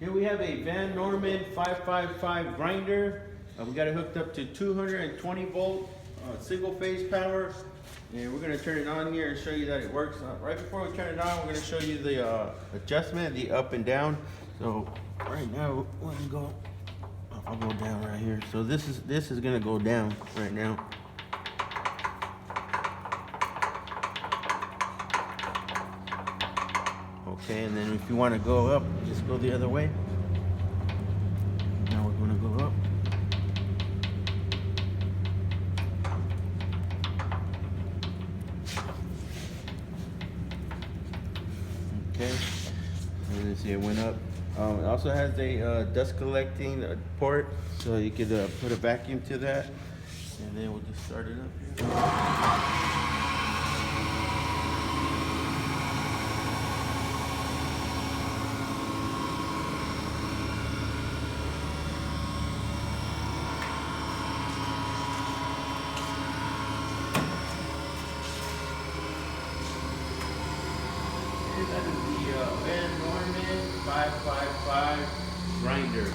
Here we have a Van Norman 555 grinder. We got it hooked up to 220 volt single phase power. And we're gonna turn it on here and show you that it works. Right before we turn it on, we're gonna show you the adjustment, the up and down. So right now, we're gonna go, I'll go down right here. So this is gonna go down right now. Okay, and then if you want to go up, just go the other way. Now we're going to go up. Okay, and you see it went up. It also has a dust collecting port, so you could put a vacuum to that, and then we'll just start it up here. That is the Van Norman 555 grinder.